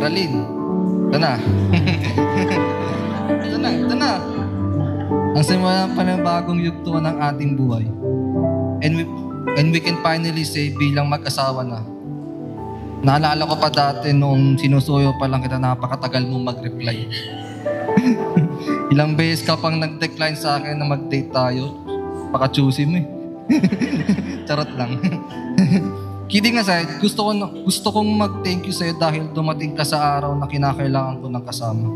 Geraldine. Ito na. Ito na. Ang simula pa ng bagong yugto ng ating buhay. And we can finally say bilang mag-asawa na. Naalala ko pa dati nung sinusuyo pa lang kita, napakatagal mong mag-reply. Ilang beses ka pang nag-decline sa akin na mag-date tayo. Paka-choosy mo eh. Charot lang. Kidding aside, gusto kong mag-thank you sa'yo dahil dumating ka sa araw na kinakailangan ko ng kasama.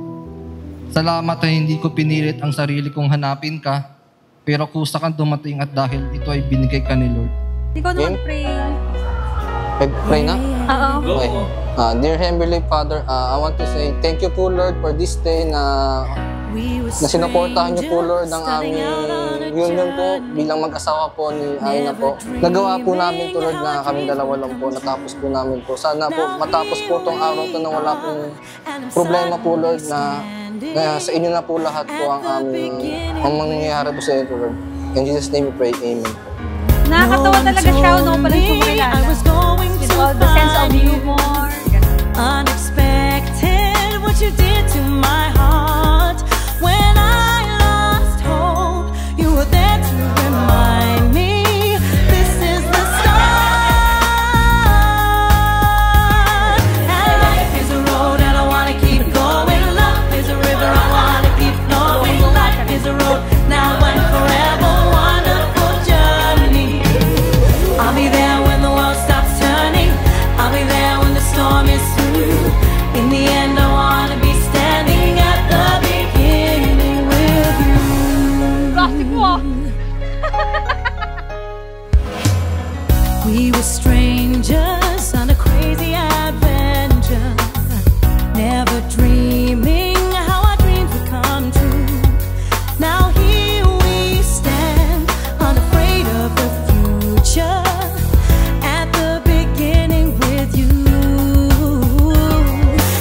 Salamat na hindi ko pinilit ang sarili kong hanapin ka, pero kusa kang dumating at dahil ito ay binigay ka ni Lord. Ikaw na mag-pray. Pray na? Oo. Okay. Dear Heavenly Father, I want to say thank you po Lord for this day na sinuportahan niyo po Lord ng aming union po bilang mag-asawa po ni Aina po. Nagawa po namin to Lord na kaming dalawa lang po, natapos po namin po. Sana po matapos po tong araw to na wala pong problema po Lord na sa inyo na po lahat po ang mangyayari po sa inyo Lord. In Jesus' name we pray, Amen. Nakakatawa talaga siya, no? Palang sumulala. With all the sense of humor. Unexpected what you did to my heart. When I lost hope, you were there to remind me this is the start. And life is a road and I wanna keep going. Love is a river, I wanna keep flowing. Life is a road now and forever. Wonderful journey. I'll be there when the world stops turning. I'll be there when the storm is through. In the end, I wanna be standing at the beginning with you. Plastic mo! We were strangers on a crazy adventure, never dreaming how our dreams would come true. Now here we stand, unafraid of the future, at the beginning with you.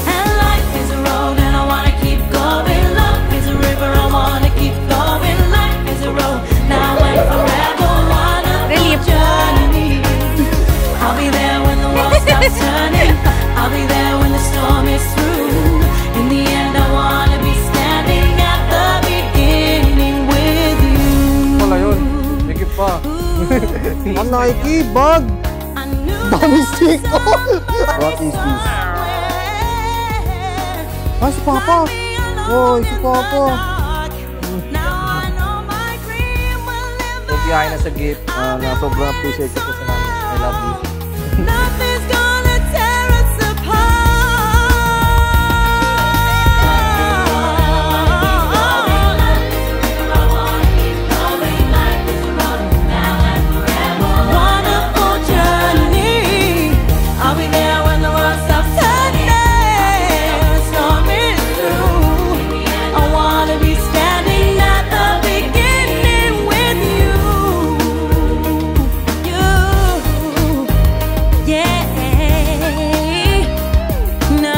And life is a road and I wanna keep going. Love is a river, I wanna keep flowing. Life is a road now and forever. Wonderful journey. I'll be there when the world stops turning. I'll be there when the storm is through. In the end, I wanna be standing at the beginning with you. Wala yun. Sige pa. Ang nakikibag! Dami stick! What is this? Ah, si Papa! Oy, si Papa! Thank you, Aina, sa gift. Na sobrang appreciate ko sa namin. I love you. Nothing's gonna tear us apart. Wonderful journey. I'll be there when the world stops turning. The storm is through. I wanna be standing at the beginning with you. Yeah. No.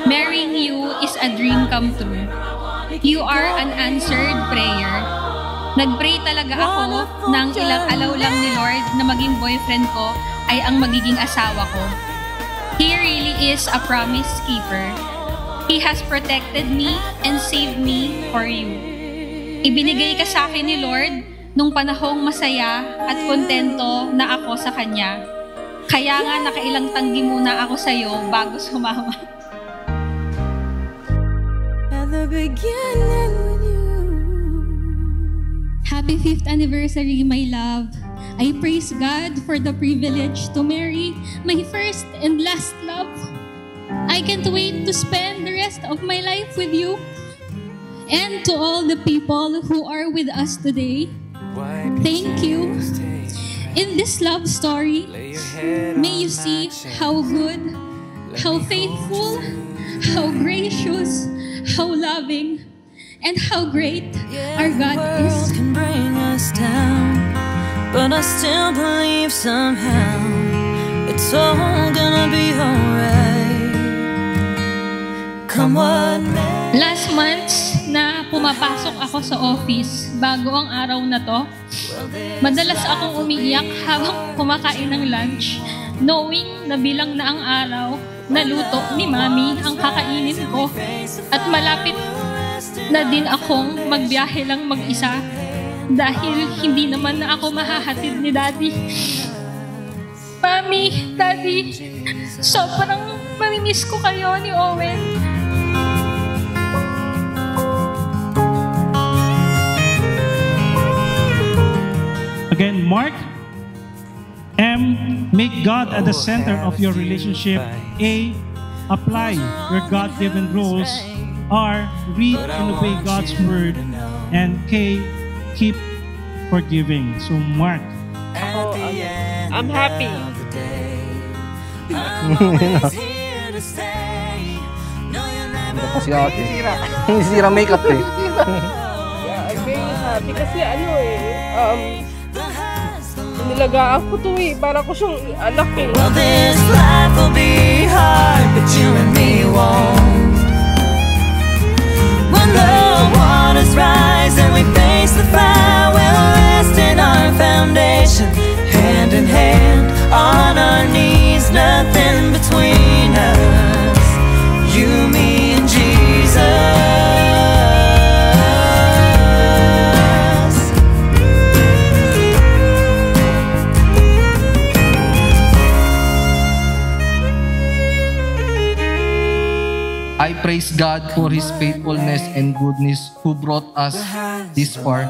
Marrying you is a dream come true. You are an answered prayer. Nag-pray talaga ako nang ilang alaw lang ni Lord na maging boyfriend ko ay ang magiging asawa ko. He really is a promise keeper. He has protected me and saved me for you. Ibinigay ka sa akin ni Lord nung panahong masaya at kontento na ako sa Kanya. Kaya nga nakailang tanggi muna ako sa'yo bago sumama. At the beginning with you. Happy 5th anniversary, my love. I praise God for the privilege to marry my first and last love. I can't wait to spend the rest of my life with you. And to all the people who are with us today, thank you. In this love story, may you see how good, how faithful, how gracious, how loving, and how great our God is. The world can bring us down, but I still believe somehow it's all gonna be alright. Come what may. Last month na pumapasok ako sa office bago ang araw na to, madalas akong umiiyak habang kumakain ng lunch knowing na bilang na ang araw na luto ni Mami ang kakainin ko at malapit na din akong magbiyahe lang mag-isa dahil hindi naman na ako mahahatid ni Daddy. Mami, Daddy, sobrang mamimiss ko kayo ni Owen. Again, Mark. M. Make God at the center of your relationship. A. Apply your God-given roles. R. Read and obey God's word. And K. Keep forgiving. So, Mark. I'm happy. Si ate. Sira makeup eh. Yeah, I'm very happy kasi nilagaan ko to eh. Para ko siyang anak eh. Well, this life will be hard, but you and me won't. When the waters rise and we face the fire, we'll rest in our foundation, hand in hand, on our knees, nothing between us, you, me, and Jesus. I praise God for His faithfulness and goodness who brought us this far.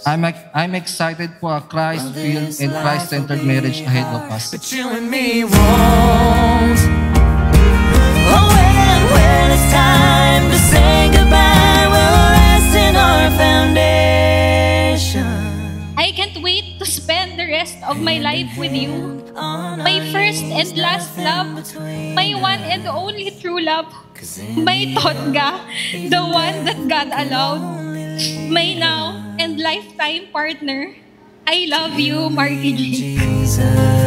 I'm excited for a Christ-filled and Christ-centered marriage ahead of us. But you and me won't. Oh, when it's time to say goodbye, we'll rest in our foundation. I can't wait to spend the rest of my life with you. My first and last love, my one and only true love, my Totga, the one that God allowed, my now and lifetime partner. I love you, Marky G. Jesus.